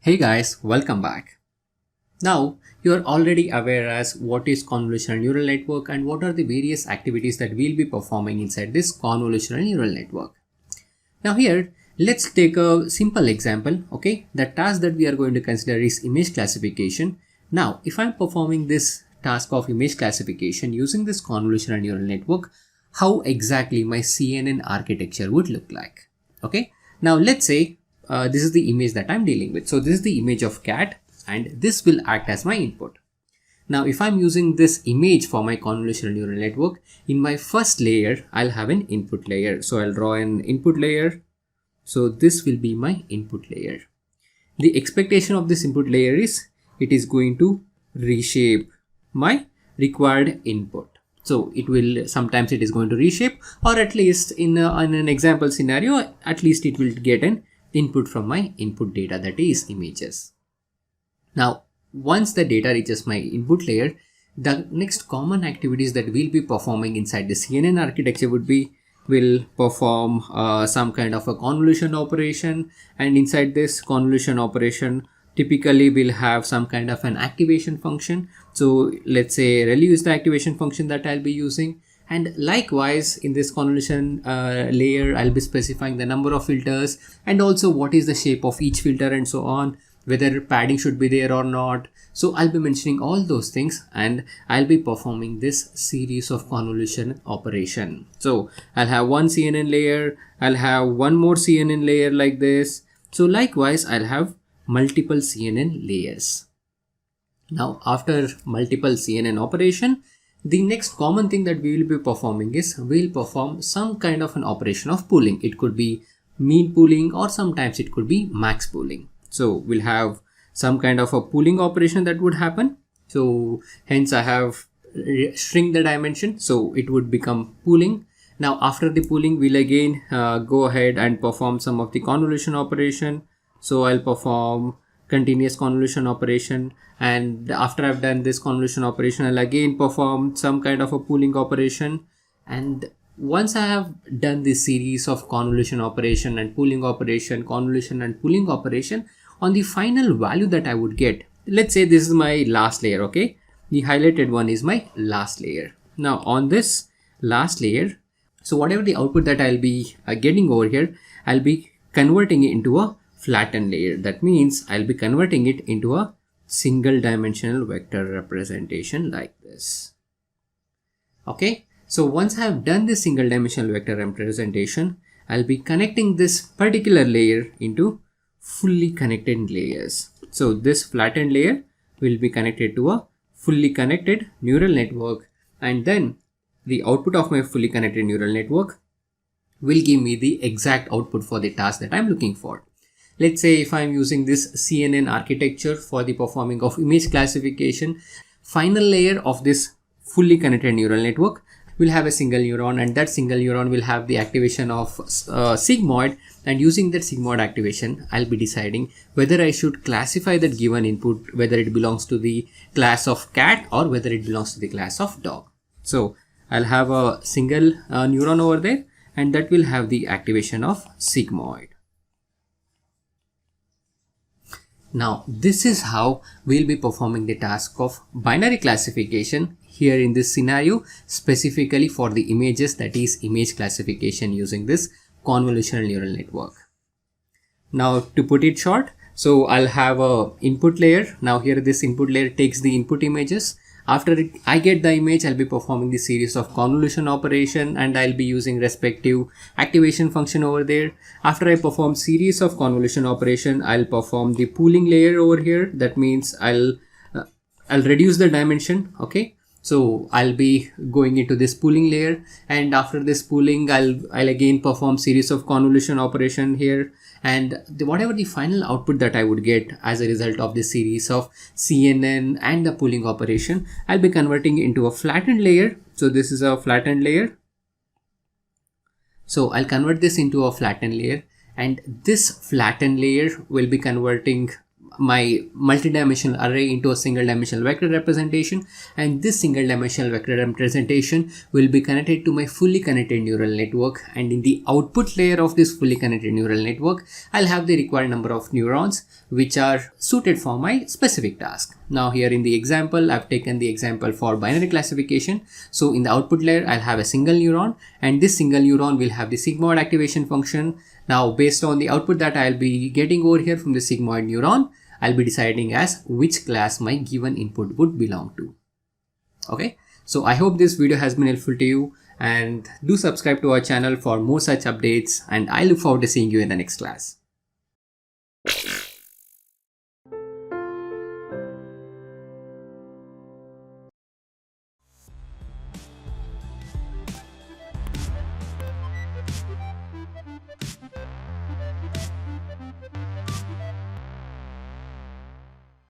Hey guys, welcome back. Now, you are already aware as what is convolutional neural network and what are the various activities that we'll be performing inside this convolutional neural network. Now here, let's take a simple example, okay? The task that we are going to consider is image classification. Now, if I'm performing this task of image classification using this convolutional neural network, how exactly my CNN architecture would look like, okay? Now, let's say this is the image that I'm dealing with. So this is the image of cat and this will act as my input. Now, if I'm using this image for my convolutional neural network, in my first layer, I'll have an input layer. So I'll draw an input layer. So this will be my input layer. The expectation of this input layer is it is going to reshape my required input. So it will, sometimes it is going to reshape, or at least in an example scenario, at least it will get an input from my input data, that is images. Now, once the data reaches my input layer, the next common activities that we'll be performing inside the CNN architecture would be, we'll perform some kind of a convolution operation, and inside this convolution operation, typically we'll have some kind of an activation function. So let's say ReLU is the activation function that I'll be using. And likewise, in this convolution layer, I'll be specifying the number of filters and also what is the shape of each filter and so on, whether padding should be there or not. So I'll be mentioning all those things and I'll be performing this series of convolution operation. So I'll have one CNN layer, I'll have one more CNN layer like this. So likewise, I'll have multiple CNN layers. Now, after multiple CNN operation, the next common thing that we will be performing is we'll perform some kind of an operation of pooling. It could be mean pooling or sometimes it could be max pooling. So we'll have some kind of a pooling operation that would happen. So hence I have shrink the dimension. So it would become pooling. Now after the pooling, we'll again go ahead and perform some of the convolution operation. So I'll perform continuous convolution operation, and after I've done this convolution operation, I'll again perform some kind of a pooling operation. And once I have done this series of convolution operation and pooling operation, convolution and pooling operation, on the final value that I would get, let's say this is my last layer, okay? The highlighted one is my last layer. Now on this last layer, so whatever the output that I'll be getting over here, I'll be converting it into a flattened layer. That means I'll be converting it into a single dimensional vector representation like this. Okay, so once I have done this single dimensional vector representation, I'll be connecting this particular layer into fully connected layers. So this flattened layer will be connected to a fully connected neural network, and then the output of my fully connected neural network will give me the exact output for the task that I'm looking for. Let's say if I'm using this CNN architecture for the performing of image classification, final layer of this fully connected neural network will have a single neuron, and that single neuron will have the activation of sigmoid, and using that sigmoid activation, I'll be deciding whether I should classify that given input, whether it belongs to the class of cat or whether it belongs to the class of dog. So I'll have a single neuron over there, and that will have the activation of sigmoid. Now, this is how we'll be performing the task of binary classification here in this scenario, specifically for the images, that is image classification using this convolutional neural network. Now, to put it short, so I'll have a input layer. Now here this input layer takes the input images. After I get the image, I'll be performing the series of convolution operation and I'll be using respective activation function over there. After I perform series of convolution operation, I'll perform the pooling layer over here. That means I'll reduce the dimension. Okay. So I'll be going into this pooling layer, and after this pooling, I'll again perform series of convolution operation here, and whatever the final output that I would get as a result of this series of CNN and the pooling operation, I'll be converting into a flattened layer. So this is a flattened layer. So I'll convert this into a flattened layer, and this flattened layer will be converting my multi-dimensional array into a single dimensional vector representation, and this single dimensional vector representation will be connected to my fully connected neural network, and in the output layer of this fully connected neural network I'll have the required number of neurons which are suited for my specific task. Now here in the example, I've taken the example for binary classification. So in the output layer I'll have a single neuron, and this single neuron will have the sigmoid activation function. Now based on the output that I'll be getting over here from the sigmoid neuron, I'll be deciding as which class my given input would belong to. Okay, so I hope this video has been helpful to you, and do subscribe to our channel for more such updates, and I look forward to seeing you in the next class.